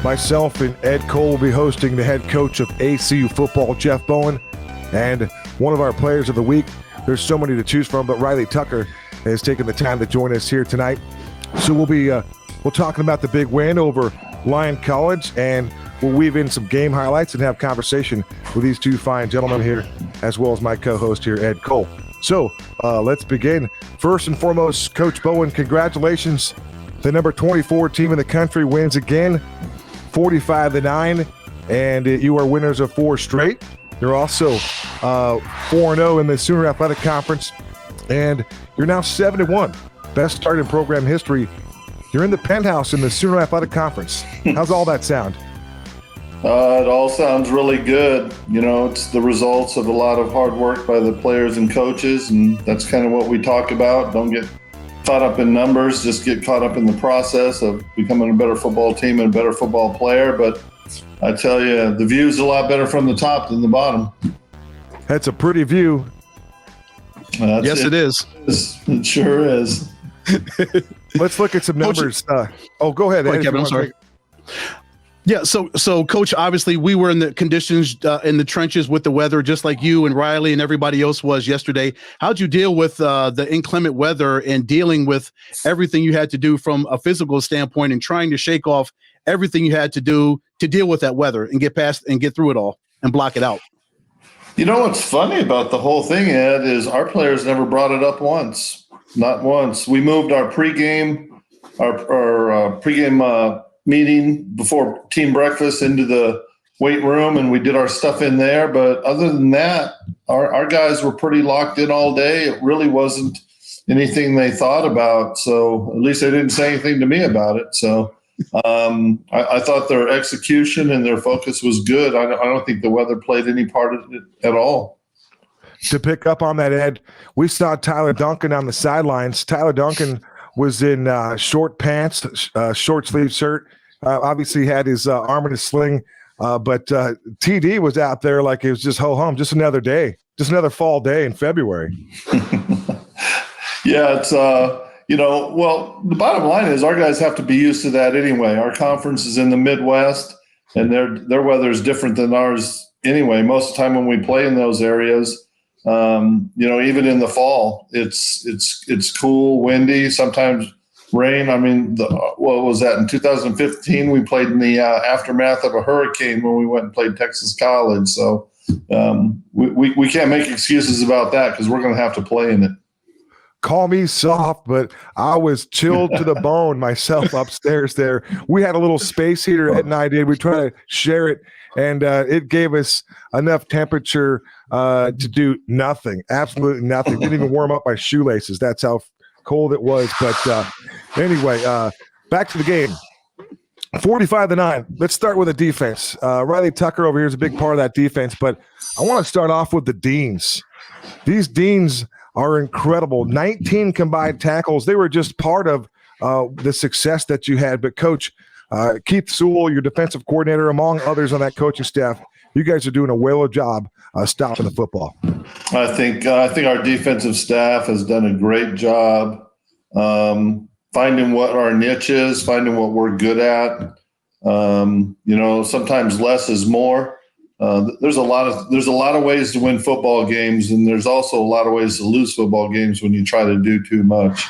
Myself and Ed Cole will be hosting the head coach of ACU football, Jeff Bowen, and one of our players of the week. There's so many to choose from, but Riley Tucker has taken the time to join us here tonight. So we'll talking about the big win over Lyon College, and we'll weave in some game highlights and have conversation with these two fine gentlemen here, as well as my co-host here, Ed Cole. So let's begin. First and foremost, Coach Bowen, congratulations. The number 24 team in the country wins again, 45-9, and you are winners of 4 straight. You're also 4-0 in the Sooner Athletic Conference, and you're now 7-1. Best start in program history. You're in the penthouse in the Sooner Athletic Conference. How's all that sound? It all sounds really good. You know, it's the results of a lot of hard work by the players and coaches, and that's kind of what we talk about. Don't get caught up in numbers, just get caught up in the process of becoming a better football team and a better football player. But I tell you, the view's a lot better from the top than the bottom. That's a pretty view. Yes, it is. It sure is. Let's look at some numbers. Go ahead. Go ahead, Kevin, I'm sorry. Yeah, so Coach, obviously we were in the conditions in the trenches with the weather, just like you and Riley and everybody else was yesterday. How'd you deal with the inclement weather and dealing with everything you had to do from a physical standpoint and trying to shake off everything you had to do to deal with that weather and get past and get through it all and block it out? You know what's funny about the whole thing, Ed, is our players never brought it up once. Not once. We moved our pregame meeting before team breakfast into the weight room, and we did our stuff in there. But other than that, our guys were pretty locked in all day. It really wasn't anything they thought about. So at least they didn't say anything to me about it. So I thought their execution and their focus was good. I don't think the weather played any part of it at all. To pick up on that, Ed, we saw Tyler Duncan on the sidelines. Tyler Duncan was in short pants, short sleeve shirt. Obviously had his arm in a sling, but TD was out there like it was just ho-hum, just another day, just another fall day in February. Yeah, it's well, the bottom line is our guys have to be used to that anyway. Our conference is in the Midwest, and their weather is different than ours anyway. Most of the time when we play in those areas, even in the fall, it's cool, windy, sometimes rain. I mean, what was that? In 2015, we played in the aftermath of a hurricane when we went and played Texas College. So we can't make excuses about that because we're going to have to play in it. Call me soft, but I was chilled to the bone myself upstairs there. We had a little space heater, Ed and I did. We tried to share it, and it gave us enough temperature to do nothing, absolutely nothing. Didn't even warm up my shoelaces. That's how cold it was. But anyway, back to the game. 45-9. Let's start with the defense. Riley Tucker over here is a big part of that defense, but I want to start off with the Deans. These Deans are incredible. 19 combined tackles. They were just part of the success that you had. But Coach Keith Sewell, your defensive coordinator, among others on that coaching staff, you guys are doing a whale of a job stopping the football. I think our defensive staff has done a great job finding what our niche is, finding what we're good at. Sometimes less is more. There's a lot of ways to win football games, and there's also a lot of ways to lose football games when you try to do too much.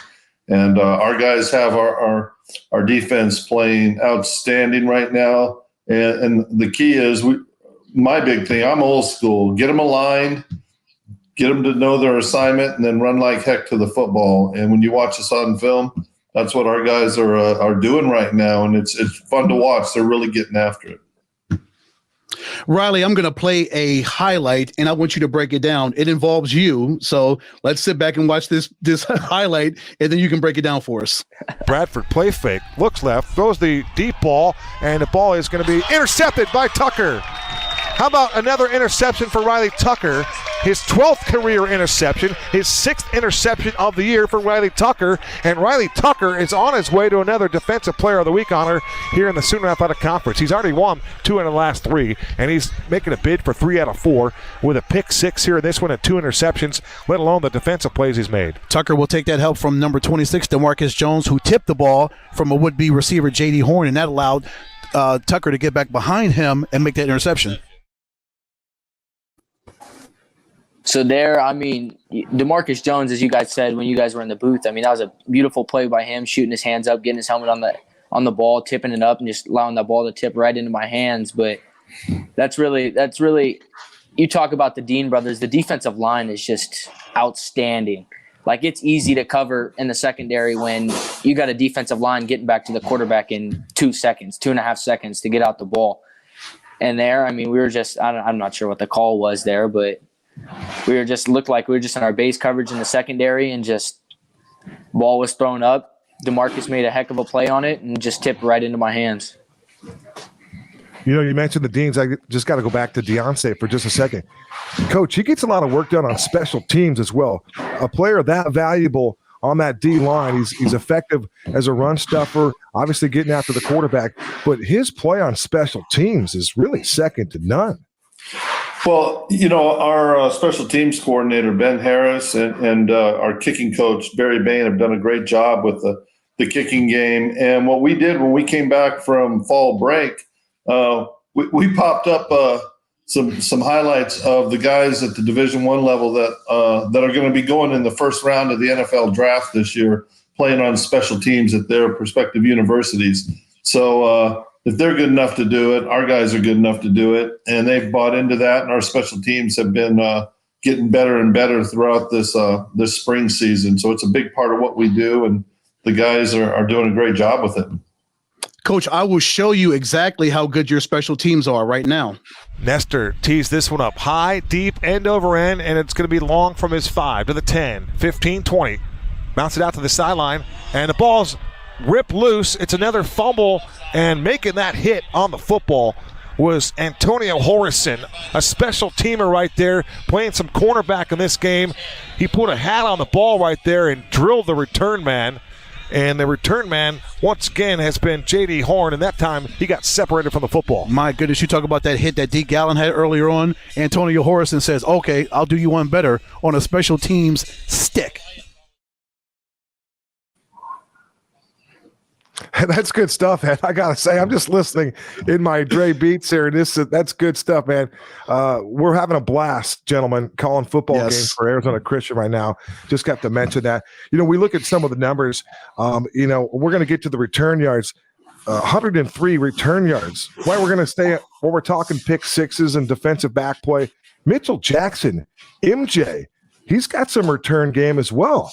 And our guys have our defense playing outstanding right now. And the key is my big thing. I'm old school. Get them aligned, get them to know their assignment, and then run like heck to the football. And when you watch us on film, that's what our guys are doing right now, and it's fun to watch. They're really getting after it. Riley, I'm going to play a highlight, and I want you to break it down. It involves you, so let's sit back and watch this highlight, and then you can break it down for us. Bradford play fake, looks left, throws the deep ball, and the ball is going to be intercepted by Tucker. How about another interception for Riley Tucker? His 12th career interception, his 6th interception of the year for Riley Tucker. And Riley Tucker is on his way to another Defensive Player of the Week honor here in the Sooner Athletic Conference. He's already won 2 in the last 3, and he's making a bid for 3 out of 4 with a pick 6 here in this one and 2 interceptions, let alone the defensive plays he's made. Tucker will take that help from number 26, DeMarcus Jones, who tipped the ball from a would-be receiver, J.D. Horn, and that allowed Tucker to get back behind him and make that interception? So there, I mean, DeMarcus Jones, as you guys said when you guys were in the booth, I mean, that was a beautiful play by him, shooting his hands up, getting his helmet on the ball, tipping it up, and just allowing that ball to tip right into my hands. But that's really you talk about the Dean brothers. The defensive line is just outstanding. Like, it's easy to cover in the secondary when you got a defensive line getting back to the quarterback in 2 seconds, 2.5 seconds to get out the ball. And there, I mean, we were just, I'm not sure what the call was there, but looked like we were just in our base coverage in the secondary, and just ball was thrown up. DeMarcus made a heck of a play on it and just tipped right into my hands. You know, you mentioned the Deans. I just got to go back to Deontay for just a second. Coach, he gets a lot of work done on special teams as well. A player that valuable on that D line, he's effective as a run stuffer, obviously getting after the quarterback, but his play on special teams is really second to none. Well, you know, our special teams coordinator, Ben Harris, and our kicking coach, Barry Bain, have done a great job with the kicking game. And what we did when we came back from fall break, we popped up some highlights of the guys at the Division I level that are going to be going in the first round of the NFL draft this year, playing on special teams at their respective universities. So if they're good enough to do it, our guys are good enough to do it, and they've bought into that. And our special teams have been getting better and better throughout this spring season. So it's a big part of what we do, and the guys are doing a great job with it. Coach, I will show you exactly how good your special teams are right now. Nestor tees this one up high, deep, end over end, and it's going to be long from his 5 to the 10, 15, 20. Bounce it out to the sideline, and the ball's ripped loose. It's another fumble, and making that hit on the football was Antonio Horrison, a special teamer right there, playing some cornerback in this game. He put a hat on the ball right there and drilled the return man. And the return man, once again, has been J.D. Horn, and that time he got separated from the football. My goodness, you talk about that hit that D. Gallen had earlier on. Antonio Horrison says, okay, I'll do you one better on a special teams stick. That's good stuff, man. I gotta say, I'm just listening in my Dre beats here. That's good stuff, man. We're having a blast, gentlemen, calling football games for Arizona Christian right now. Just have to mention that. You know, we look at some of the numbers. You know, we're going to get to the return yards. 103 return yards. Why we're going to stay while we're talking pick sixes and defensive back play. Mitchell Jackson, MJ, he's got some return game as well.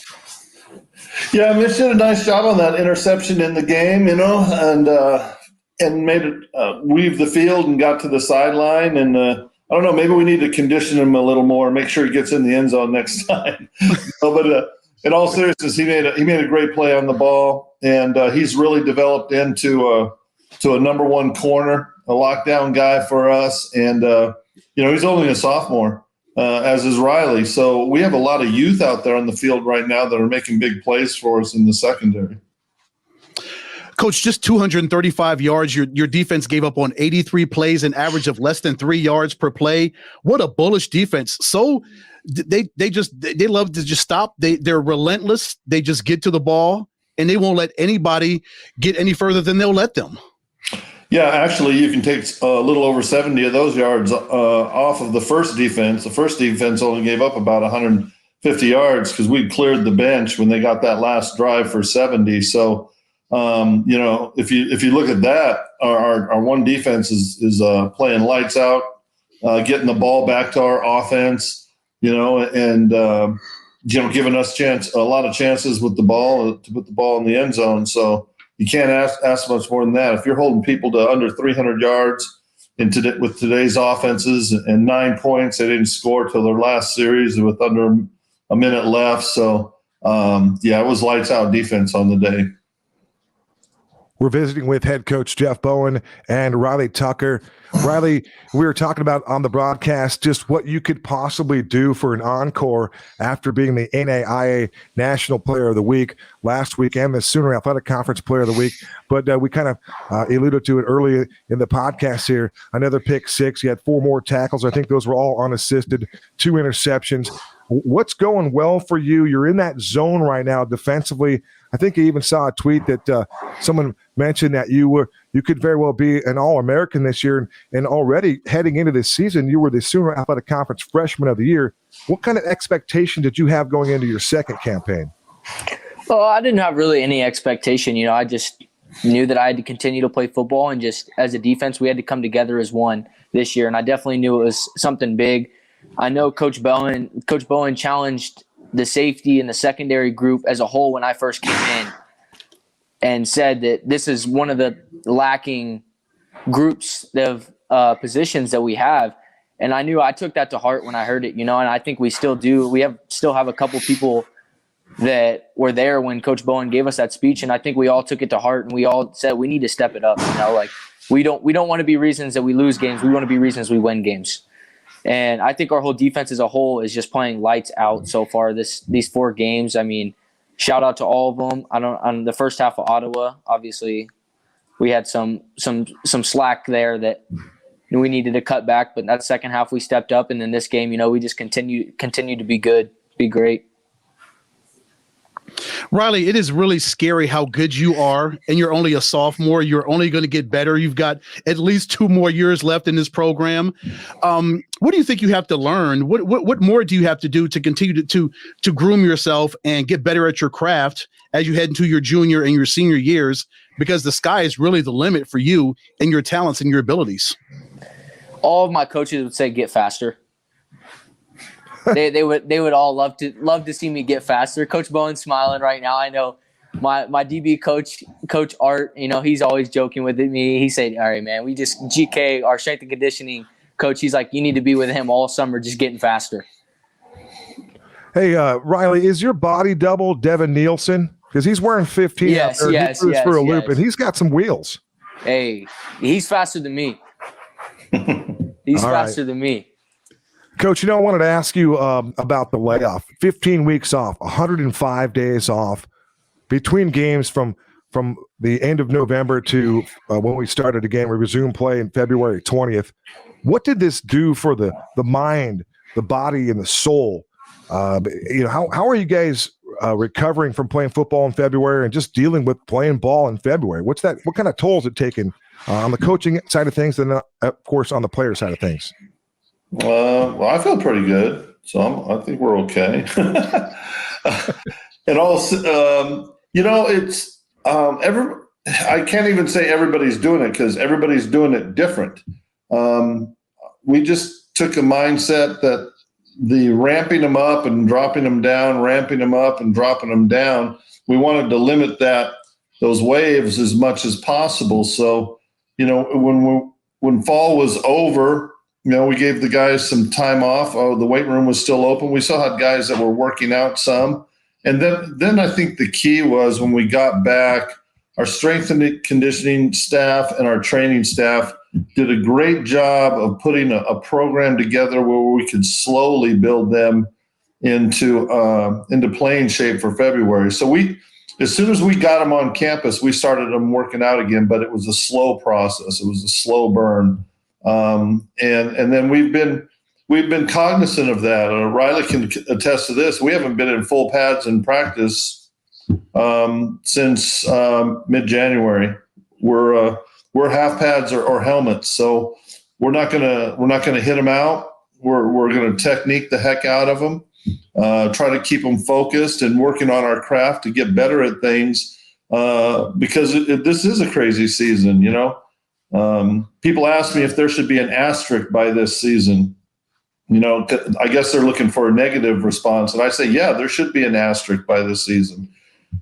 Yeah, Mitch did a nice job on that interception in the game, you know, and made it weave the field and got to the sideline. And I don't know, maybe we need to condition him a little more, make sure he gets in the end zone next time. But in all seriousness, he made a great play on the ball, and he's really developed into a number one corner, a lockdown guy for us. And you know, he's only a sophomore. As is Riley. So we have a lot of youth out there on the field right now that are making big plays for us in the secondary. Coach, just 235 yards. Your defense gave up on 83 plays, an average of less than 3 yards per play. What a bullish defense. So they love to just stop. They're relentless. They just get to the ball, and they won't let anybody get any further than they'll let them. Yeah, actually, you can take a little over 70 of those yards off of the first defense. The first defense only gave up about 150 yards because we cleared the bench when they got that last drive for 70. So, you know, if you look at that, our one defense is playing lights out, getting the ball back to our offense, you know, and you know, giving us a lot of chances with the ball to put the ball in the end zone. So. You can't ask much more than that. If you're holding people to under 300 yards with today's offenses and 9 points, they didn't score till their last series with under a minute left. So, yeah, it was lights out defense on the day. We're visiting with head coach Jeff Bowen and Riley Tucker. Riley, we were talking about on the broadcast just what you could possibly do for an encore after being the NAIA National Player of the Week last week and the Sooner Athletic Conference Player of the Week. But we kind of alluded to it early in the podcast here. Another pick six. You had 4 more tackles. I think those were all unassisted, 2 interceptions. What's going well for you? You're in that zone right now defensively. I think I even saw a tweet that someone mentioned that you could very well be an All-American this year, and already heading into this season, you were the Sooner Athletic Conference Freshman of the Year. What kind of expectation did you have going into your second campaign? Well, I didn't have really any expectation. I just knew that I had to continue to play football, and just as a defense, we had to come together as one this year, and I definitely knew it was something big. I know Coach Bowen challenged the safety and the secondary group as a whole when I first came in and said that this is one of the lacking groups of positions that we have. And I took that to heart when I heard it, and I think we still do. We still have a couple people that were there when Coach Bowen gave us that speech, and I think we all took it to heart, and we all said we need to step it up. Like we don't want to be reasons that we lose games. We want to be reasons we win games. And I think our whole defense as a whole is just playing lights out so far these 4 games. I mean, shout out to all of them. On the first half of Ottawa, obviously, we had some slack there that we needed to cut back. But that second half, we stepped up, and then this game, we just continue to be good, be great. Riley, it is really scary how good you are, and you're only a sophomore. You're only going to get better. You've got at least 2 more years left in this program. What do you think you have to learn? What more do you have to do to continue to groom yourself and get better at your craft as you head into your junior and your senior years? Because the sky is really the limit for you and your talents and your abilities. All of my coaches would say get faster. They would all love to see me get faster. Coach Bowen's smiling right now. I know my DB coach Art, he's always joking with me. He said, all right, man, we just GK, our strength and conditioning coach, he's like, you need to be with him all summer, just getting faster. Hey, Riley, is your body double Devin Nielsen? Because he's wearing 15 yes, out there. Yes, he yes, for a yes. loop, and he's got some wheels. Hey, he's faster than me. He's faster than me. Coach, I wanted to ask you about the layoff. 15 weeks off, 105 days off between games from the end of November to when we started again. We resumed play in February 20th. What did this do for the mind, the body, and the soul? How are you guys recovering from playing football in February and just dealing with playing ball in February? What kind of toll has it taken on the coaching side of things, and of course on the player side of things? Well, I feel pretty good, so I think we're okay. And also, it's I can't even say everybody's doing it because everybody's doing it different. We just took a mindset that the ramping them up and dropping them down, ramping them up and dropping them down, we wanted to limit those waves as much as possible. So, when fall was over, we gave the guys some time off. Oh, the weight room was still open. We still had guys that were working out some. And then I think the key was when we got back, our strength and conditioning staff and our training staff did a great job of putting a program together where we could slowly build them into playing shape for February. So as soon as we got them on campus, we started them working out again, but it was a slow process. It was a slow burn. And then we've been cognizant of that. Riley can attest to this. We haven't been in full pads in practice since mid-January. We're half pads or helmets, so we're not gonna hit them out. We're gonna technique the heck out of them. Try to keep them focused and working on our craft to get better at things because this is a crazy season, People ask me if there should be an asterisk by this season. I guess they're looking for a negative response. And I say, yeah, there should be an asterisk by this season.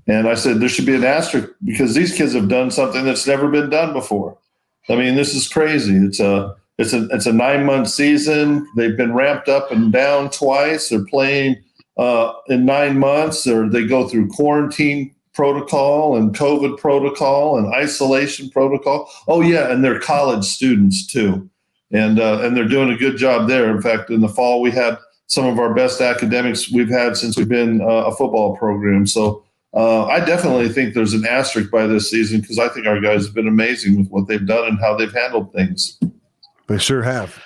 And I said, there should be an asterisk because these kids have done something that's never been done before. I mean, this is crazy. It's a 9-month season. They've been ramped up and down twice. They're playing in 9 months, or they go through quarantine protocol and COVID protocol and isolation protocol. Oh yeah, and they're college students too, and they're doing a good job there. In fact, in the fall we had some of our best academics we've had since we've been a football program. So I definitely think there's an asterisk by this season because I think our guys have been amazing with what they've done and how they've handled things. They sure have.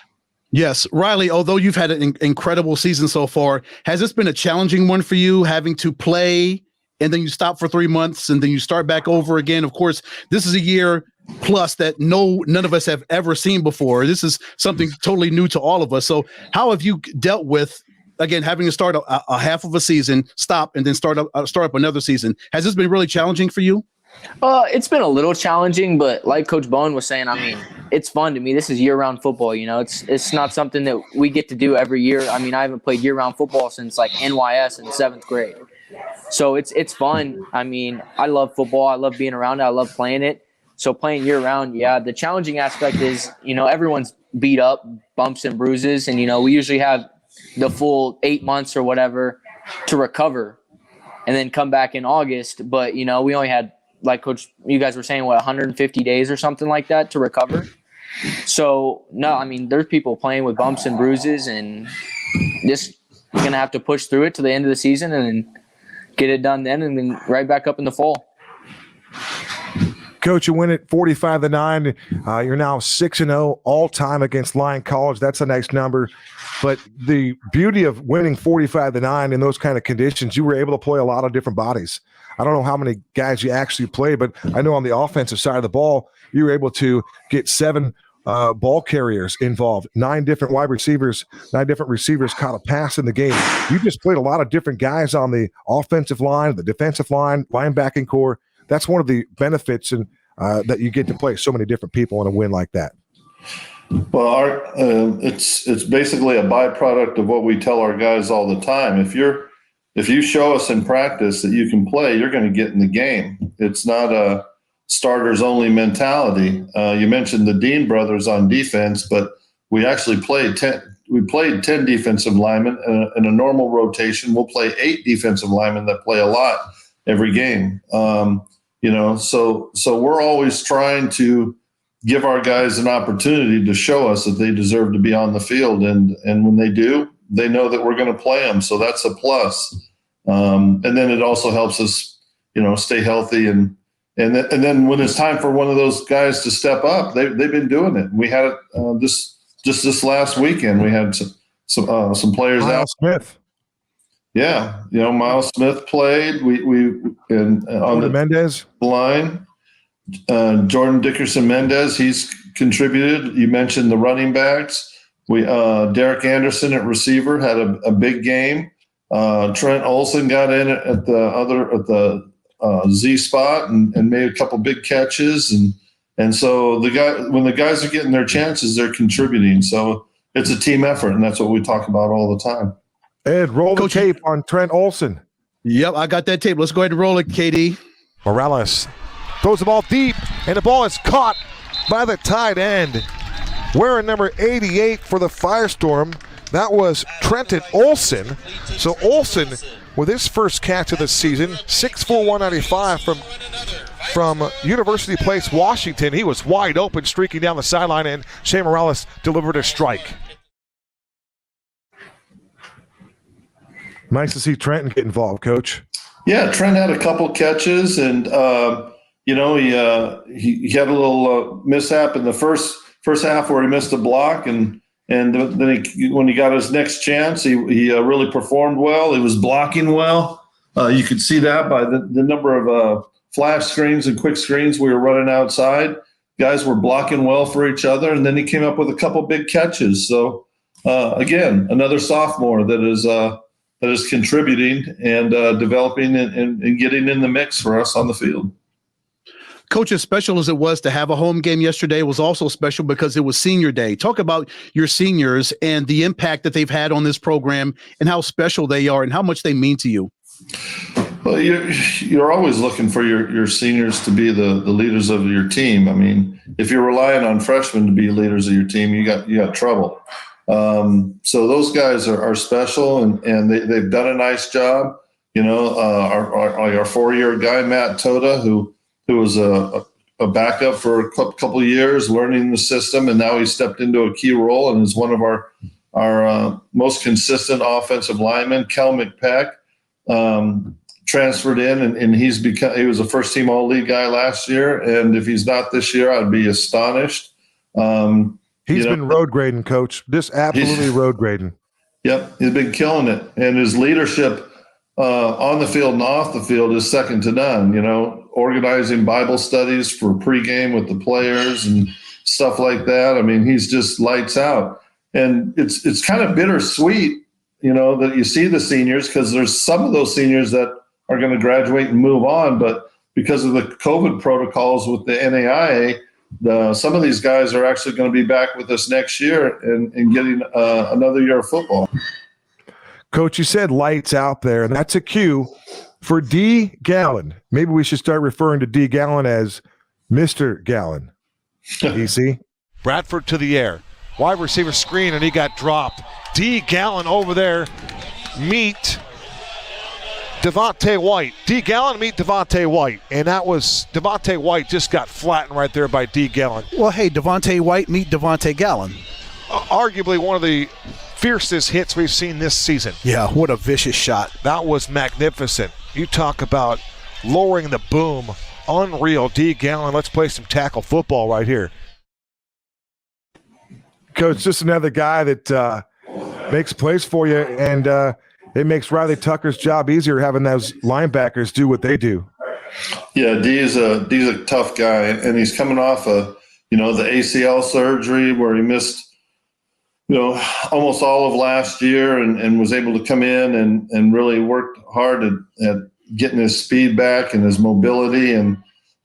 Yes, Riley, although you've had an incredible season so far, has this been a challenging one for you, having to play and then you stop for 3 months and then you start back over again? Of course, this is a year plus that none of us have ever seen before. This is something totally new to all of us. So how have you dealt with, again, having to start a half of a season, stop, and then start up another season? Has this been really challenging for you? It's been a little challenging, but like Coach Bowen was saying, I mean, it's fun to me. This is year-round football. You know, it's not something that we get to do every year. I mean, I haven't played year-round football since like NYS in 7th grade. So it's fun. I mean, I love football. I love being around it. I love playing it. So playing year-round, yeah. The challenging aspect is, you know, everyone's beat up, bumps and bruises, and, you know, we usually have the full 8 months or whatever to recover and then come back in August. But, you know, we only had, like Coach, you guys were saying, 150 days or something like that to recover. So, no, I mean, there's people playing with bumps and bruises, and just going to have to push through it to the end of the season and get it done then, and then right back up in the fall. Coach, you win it 45-9. You're now 6-0 all time against Lyon College. That's a nice number. But the beauty of winning 45-9 in those kind of conditions, you were able to play a lot of different bodies. I don't know how many guys you actually played, but I know on the offensive side of the ball, you were able to get 7 ball carriers involved, 9 different wide receivers, 9 different receivers caught a pass in the game. You just played a lot of different guys on the offensive line, the defensive line, linebacking core. That's one of the benefits and that you get to play so many different people in a win like that. Well, it's basically a byproduct of what we tell our guys all the time. If you show us in practice that you can play, you're going to get in the game. It's not a starters only mentality. You mentioned the Dean brothers on defense, but we actually played 10. We played 10 defensive linemen in a normal rotation. We'll play 8 defensive linemen that play a lot every game. You know, so we're always trying to give our guys an opportunity to show us that they deserve to be on the field. And when they do, they know that we're going to play them. So that's a plus. And then it also helps us, you know, stay healthy. And then when it's time for one of those guys to step up, they've been doing it. We had it this last weekend. We had some players Miles out. Smith. Yeah, you know, Miles Smith played. We on the Mendez line. Jordan Dickerson Mendez, he's contributed. You mentioned the running backs. Derek Anderson at receiver had a big game. Trent Olson got in at the Z spot and made a couple big catches. And so when the guys are getting their chances, they're contributing. So it's a team effort, and that's what we talk about all the time. Ed, roll the tape on Trent Olson. Yep, I got that tape. Let's go ahead and roll it, KD. Morales throws the ball deep, and the ball is caught by the tight end. Wearing number 88 for the Firestorm, that was Trenton Olson. So Olson, with his first catch of the season, 6'4", 195 from University Place, Washington. He was wide open, streaking down the sideline, and Shea Morales delivered a strike. Nice to see Trenton get involved, Coach. Yeah, Trent had a couple catches, and you know, he had a little mishap in the first half where he missed a block, and then when he got his next chance, he really performed well. He was blocking well. You could see that by the number of flash screens and quick screens we were running outside. Guys were blocking well for each other, and then he came up with a couple big catches. So again, another sophomore that is contributing and developing and getting in the mix for us on the field. Coach, as special as it was to have a home game yesterday, was also special because it was senior day. Talk about your seniors and the impact that they've had on this program and how special they are and how much they mean to you. Well, you're always looking for your seniors to be the leaders of your team. I mean, if you're relying on freshmen to be leaders of your team, you got trouble. So those guys are special, and they've done a nice job. You know, our 4-year guy, Matt Toda, who was a backup for a couple of years, learning the system, and now he stepped into a key role and is one of our most consistent offensive linemen. Kel McPeck transferred in, and he was a first-team All-League guy last year, and if he's not this year, I'd be astonished. He's been road grading, Coach. Just absolutely road grading. Yep, he's been killing it, and his leadership on the field and off the field is second to none. Organizing Bible studies for pregame with the players and stuff like that. I mean, he's just lights out, and it's kind of bittersweet, that you see the seniors, because there's some of those seniors that are going to graduate and move on, but because of the COVID protocols with the NAIA, some of these guys are actually going to be back with us next year and getting another year of football. Coach, you said lights out there, and that's a cue for D. Gallen. Maybe we should start referring to D. Gallen as Mr. Gallen. EC? Bradford to the air. Wide receiver screen, and he got dropped. D. Gallen over there. Meet Devontae White. D. Gallen meet Devontae White. And that was Devontae White just got flattened right there by D. Gallen. Well, hey, Devontae White meet Devontae Gallen. Arguably one of the fiercest hits we've seen this season. Yeah, what a vicious shot. That was magnificent. You talk about lowering the boom. Unreal. D. Gallen, let's play some tackle football right here. Coach, just another guy that makes plays for you, and it makes Riley Tucker's job easier having those linebackers do what they do. Yeah, D's a tough guy, and he's coming off the ACL surgery where he missed almost all of last year, and was able to come in and really worked hard at getting his speed back and his mobility, and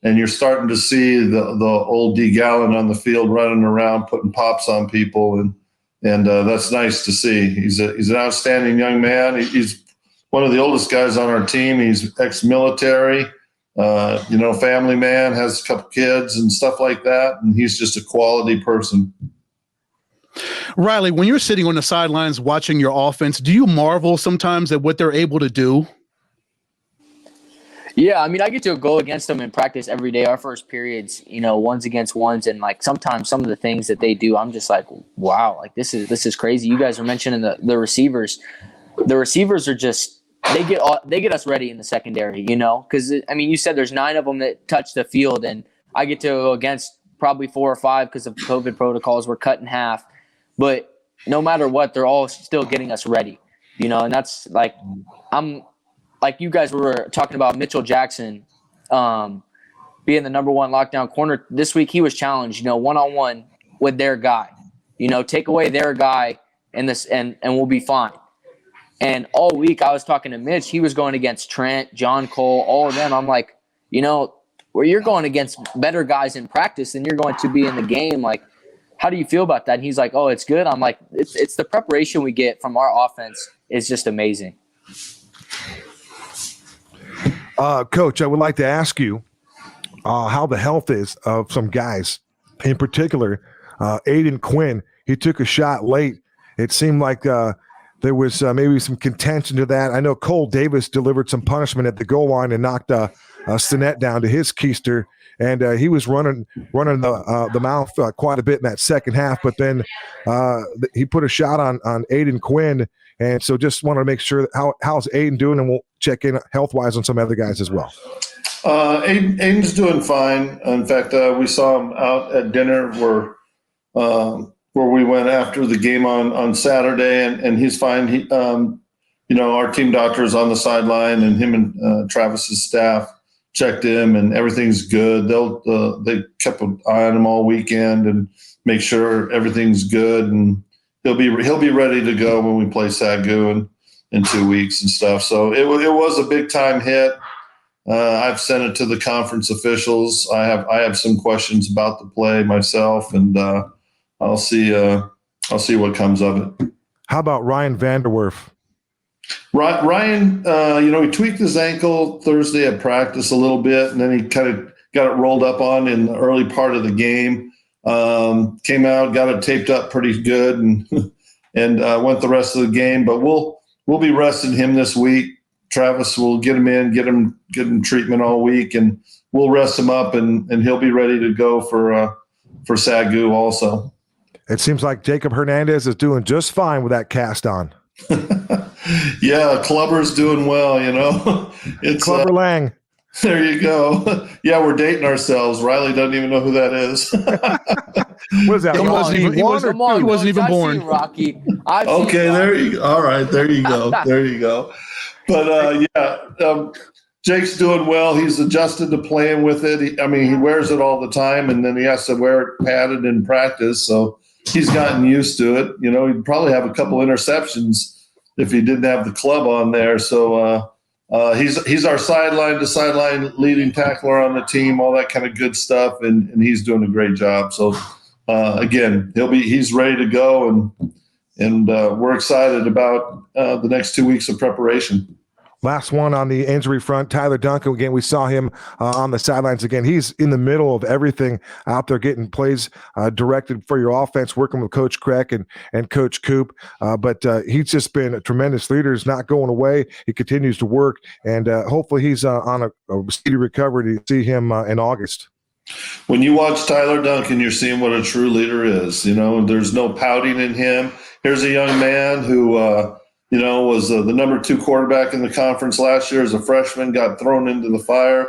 you're starting to see the old D. Gallen on the field running around putting pops on people, and that's nice to see. He's an outstanding young man. He's one of the oldest guys on our team. He's ex-military, family man, has a couple kids and stuff like that, and he's just a quality person. Riley, when you're sitting on the sidelines watching your offense, do you marvel sometimes at what they're able to do? Yeah, I mean, I get to go against them in practice every day. Our first periods, ones against ones, and sometimes some of the things that they do, I'm just like, wow, this is crazy. You guys are mentioning the receivers. The receivers are just they get us ready in the secondary, because you said there's 9 of them that touch the field, and I get to go against probably 4 or 5 because of COVID protocols. We're cut in half, but no matter what, they're all still getting us ready, and that's like you guys were talking about Mitchell Jackson being the number 1 lockdown corner. This week he was challenged, one-on-one with their guy. Take away their guy and we'll be fine. And all week I was talking to Mitch. He was going against Trent, John Cole, all of them. I'm like, where you're going against better guys in practice than you're going to be in the game. Like, how do you feel about that? And he's like, oh, it's good. I'm like, it's the preparation we get from our offense is just amazing. Coach, I would like to ask you how the health is of some guys. In particular, Aiden Quinn. He took a shot late. It seemed like there was maybe some contention to that. I know Cole Davis delivered some punishment at the goal line and knocked Sinet down to his keister, and he was running the mouth quite a bit in that second half. But then he put a shot on Aiden Quinn. And so just want to make sure how's Aiden doing, and we'll check in health-wise on some other guys as well. Aiden's doing fine. In fact, we saw him out at dinner where we went after the game on Saturday, and he's fine. He, our team doctor is on the sideline, and him and Travis's staff checked him, and everything's good. They kept an eye on him all weekend and make sure everything's good, and he'll be ready to go when we play Sagu in 2 weeks and stuff. So it was a big time hit. I've sent it to the conference officials. I have some questions about the play myself, and I'll see what comes of it. How about Ryan Vanderwerf? Ryan, he tweaked his ankle Thursday at practice a little bit, and then he kind of got it rolled up on in the early part of the game. Came out, got it taped up pretty good, and went the rest of the game. But we'll be resting him this week. Travis will get him in, get him treatment all week, and we'll rest him up, and he'll be ready to go for Sagu also. It seems like Jacob Hernandez is doing just fine with that cast on. Yeah, Clubber's doing well. It's Clubber Lang. There you go. Yeah, we're dating ourselves. Riley doesn't even know who that is. What is that? He wasn't even- he was- Come on, he wasn't Coach, even I've born. seen Rocky. I've seen Okay, there Rocky. you go. All right, there you go. There you go. But Jake's doing well. He's adjusted to playing with it. He wears it all the time, and then he has to wear it padded in practice. So he's gotten used to it. He'd probably have a couple interceptions if he didn't have the club on there. So he's our sideline to sideline leading tackler on the team, all that kind of good stuff, and he's doing a great job. So again, he's ready to go, and we're excited about the next 2 weeks of preparation. Last one on the injury front, Tyler Duncan. Again, we saw him on the sidelines again. He's in the middle of everything out there, getting plays directed for your offense, working with Coach Kreck and Coach Coop. But he's just been a tremendous leader. He's not going away. He continues to work, and hopefully he's on a speedy recovery to see him in August. When you watch Tyler Duncan, you're seeing what a true leader is. There's no pouting in him. Here's a young man who was the number 2 quarterback in the conference last year as a freshman, got thrown into the fire,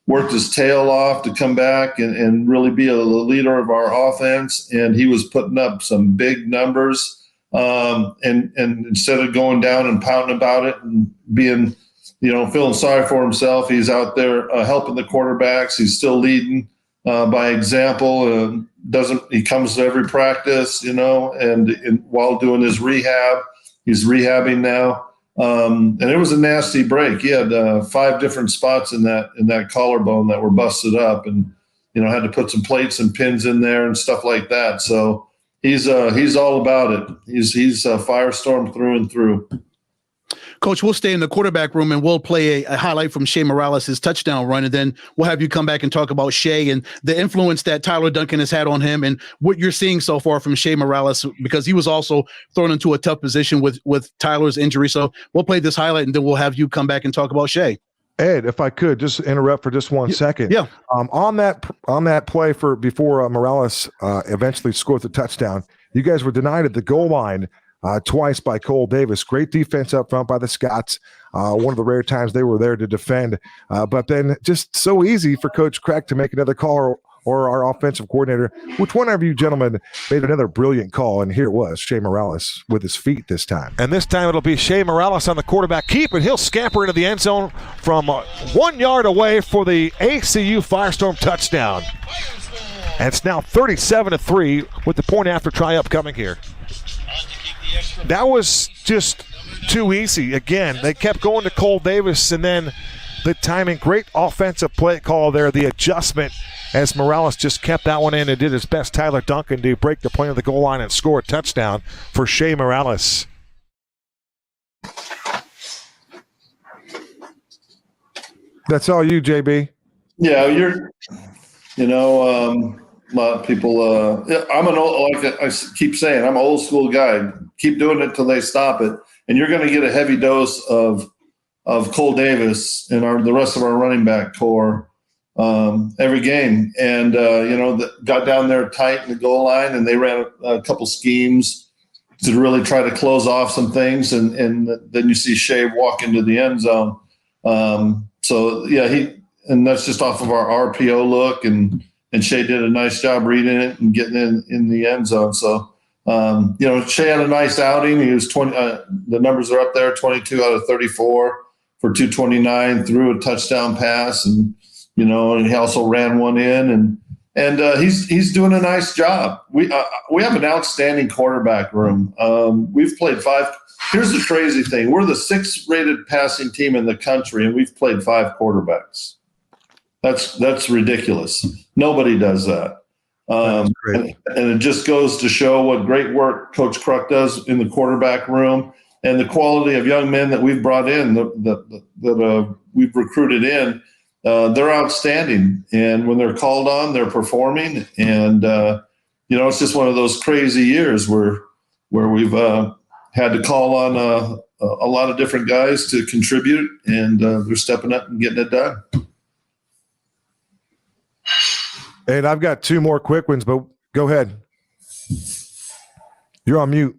worked his tail off to come back and really be a leader of our offense. And he was putting up some big numbers. And instead of going down and pouting about it and being, feeling sorry for himself, he's out there helping the quarterbacks. He's still leading by example. He comes to every practice, and while doing his rehab. He's rehabbing now, and it was a nasty break. He had 5 different spots in that collarbone that were busted up, and had to put some plates and pins in there and stuff like that. So he's all about it. He's a firestorm through and through. Coach, we'll stay in the quarterback room and we'll play a highlight from Shea Morales' touchdown run, and then we'll have you come back and talk about Shea and the influence that Tyler Duncan has had on him and what you're seeing so far from Shea Morales, because he was also thrown into a tough position with Tyler's injury. So we'll play this highlight and then we'll have you come back and talk about Shea. Ed, if I could just interrupt for just 1 second. Yeah. On that play before Morales eventually scored the touchdown, you guys were denied at the goal line twice by Cole Davis. Great defense up front by the Scots. One of the rare times they were there to defend. But then just so easy for Coach Kreck to make another call, or our offensive coordinator. Which one of you gentlemen made another brilliant call? And here it was, Shea Morales with his feet this time. And this time it'll be Shea Morales on the quarterback keep, and he'll scamper into the end zone from 1 yard away for the ACU Firestorm touchdown. And it's now 37-3 with the point after try upcoming here. That was just too easy. Again, they kept going to Cole Davis, and then the timing, great offensive play call there, the adjustment as Morales just kept that one in and did his best, Tyler Duncan, to break the play on the goal line and score a touchdown for Shea Morales. That's all you, JB. Yeah, a lot of people. Like I keep saying, I'm an old school guy. Keep doing it till they stop it, and you're going to get a heavy dose of Cole Davis and the rest of our running back core every game. And got down there tight in the goal line, and they ran a couple schemes to really try to close off some things, and then you see Shea walk into the end zone. And that's just off of our RPO look, and Shea did a nice job reading it and getting in the end zone. So, Shea had a nice outing. He was 20. The numbers are up there: 22 out of 34 for 229, threw a touchdown pass, and he also ran one in, and he's doing a nice job. We have an outstanding quarterback room. We've played 5. Here's the crazy thing: we're the 6th rated passing team in the country, and we've played 5 quarterbacks. That's ridiculous. Nobody does that. And it just goes to show what great work Coach Kruk does in the quarterback room, and the quality of young men that we've brought in, that we've recruited in. They're outstanding, and when they're called on, they're performing. And it's just one of those crazy years where we've had to call on a lot of different guys to contribute, and they're stepping up and getting it done. And I've got 2 more quick ones, but go ahead. You're on mute.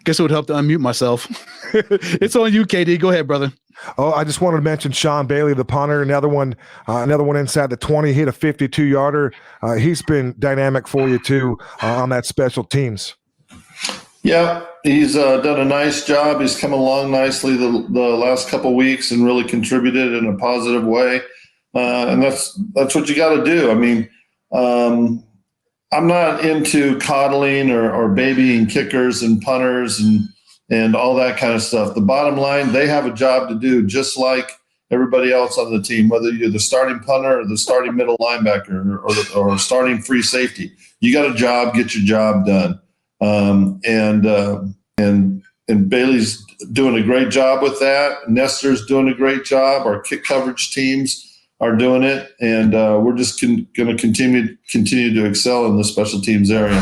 Guess it would help to unmute myself. It's on you, KD. Go ahead, brother. Oh, I just wanted to mention Sean Bailey, the punter, another one inside the 20, hit a 52-yarder. He's been dynamic for you too on that special teams. Yeah, he's done a nice job. He's come along nicely the last couple of weeks and really contributed in a positive way. And that's what you got to do. I mean, I'm not into coddling or babying kickers and punters and all that kind of stuff. The bottom line, they have a job to do just like everybody else on the team, whether you're the starting punter or the starting middle linebacker or starting free safety. You got a job, get your job done. And Bailey's doing a great job with that. Nestor's doing a great job. Our kick coverage teams are doing it, and we're just going to continue to excel in the special teams area.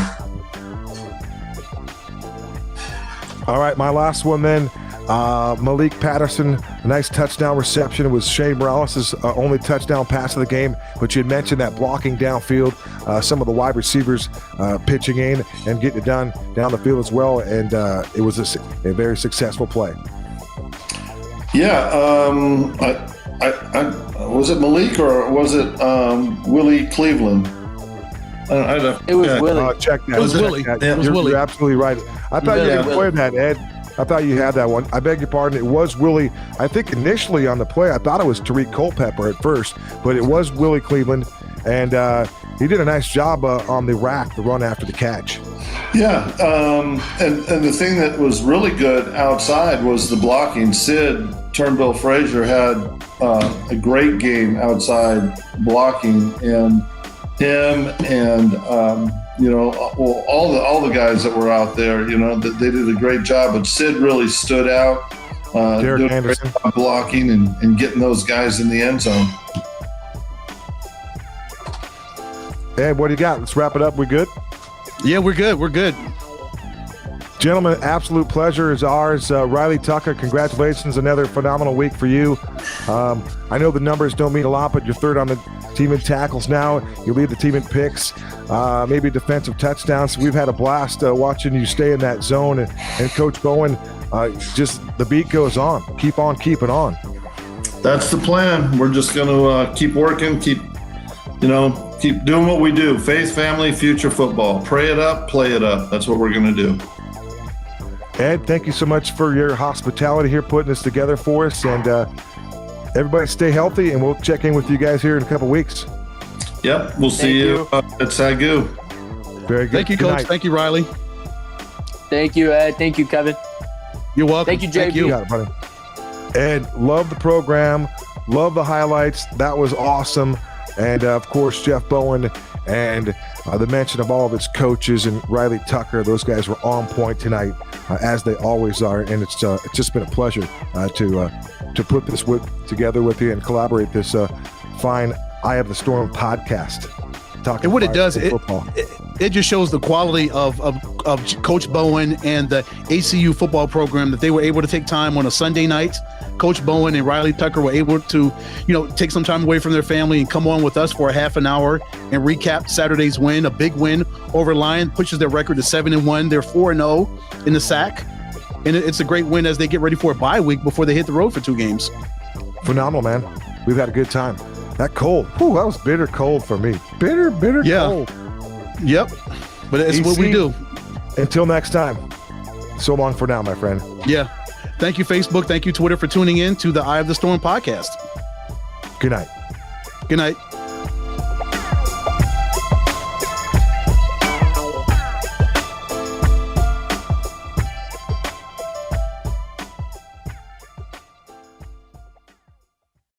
All right, my last one then. Malik Patterson, a nice touchdown reception. It was Shane Morales' only touchdown pass of the game, but you had mentioned that blocking downfield, some of the wide receivers pitching in and getting it done down the field as well, and it was a very successful play. Yeah, was it Malik or was it Willie Cleveland? It was Willie. Check that. It was Willie. It was Willie. You're absolutely right. I thought you had played that, Ed. I thought you had that one. I beg your pardon. It was Willie. I think initially on the play, I thought it was Tariq Culpepper at first, but it was Willie Cleveland, and he did a nice job on the rack, the run after the catch. Yeah, and the thing that was really good outside was the blocking. Sid Turnbull Frazier had a great game outside blocking, and him and all the guys that were out there, they did a great job. But Sid really stood out, doing a great job blocking and getting those guys in the end zone. Ed, what do you got? Let's wrap it up. We good? Yeah, we're good. We're good. Gentlemen, absolute pleasure is ours. Riley Tucker, congratulations. Another phenomenal week for you. I know the numbers don't mean a lot, but you're third on the team in tackles now. You lead the team in picks, maybe defensive touchdowns. We've had a blast watching you stay in that zone. And Coach Bowen, just the beat goes on. Keep on keeping on. That's the plan. We're just going to keep working, keep doing what we do. Faith, family, future football. Pray it up, play it up. That's what we're going to do. Ed, thank you so much for your hospitality here, putting this together for us. And everybody stay healthy, and we'll check in with you guys here in a couple weeks. Yep, we'll see you at Sagu. Very good. Thank you, Coach. Thank you, Riley. Thank you, Ed. Thank you, Kevin. You're welcome. Thank you, JB. You got it, buddy. Ed, love the program. Love the highlights. That was awesome. And, of course, Jeff Bowen and the mention of all of his coaches and Riley Tucker. Those guys were on point tonight, as they always are. And it's just been a pleasure to put this together with you and collaborate this fine Eye of the Storm podcast. And what it does, it just shows the quality of Coach Bowen and the ACU football program, that they were able to take time on a Sunday night. Coach Bowen and Riley Tucker were able to, take some time away from their family and come on with us for a half an hour and recap Saturday's win, a big win over Lyon, pushes their record to 7-1. They're 4-0 in the SAC. And it's a great win as they get ready for a bye week before they hit the road for 2 games. Phenomenal, man. We've had a good time. That cold, that was bitter cold for me. Bitter cold. Yep. But it's what we do. Until next time. So long for now, my friend. Yeah. Thank you, Facebook. Thank you, Twitter, for tuning in to the Eye of the Storm podcast. Good night. Good night.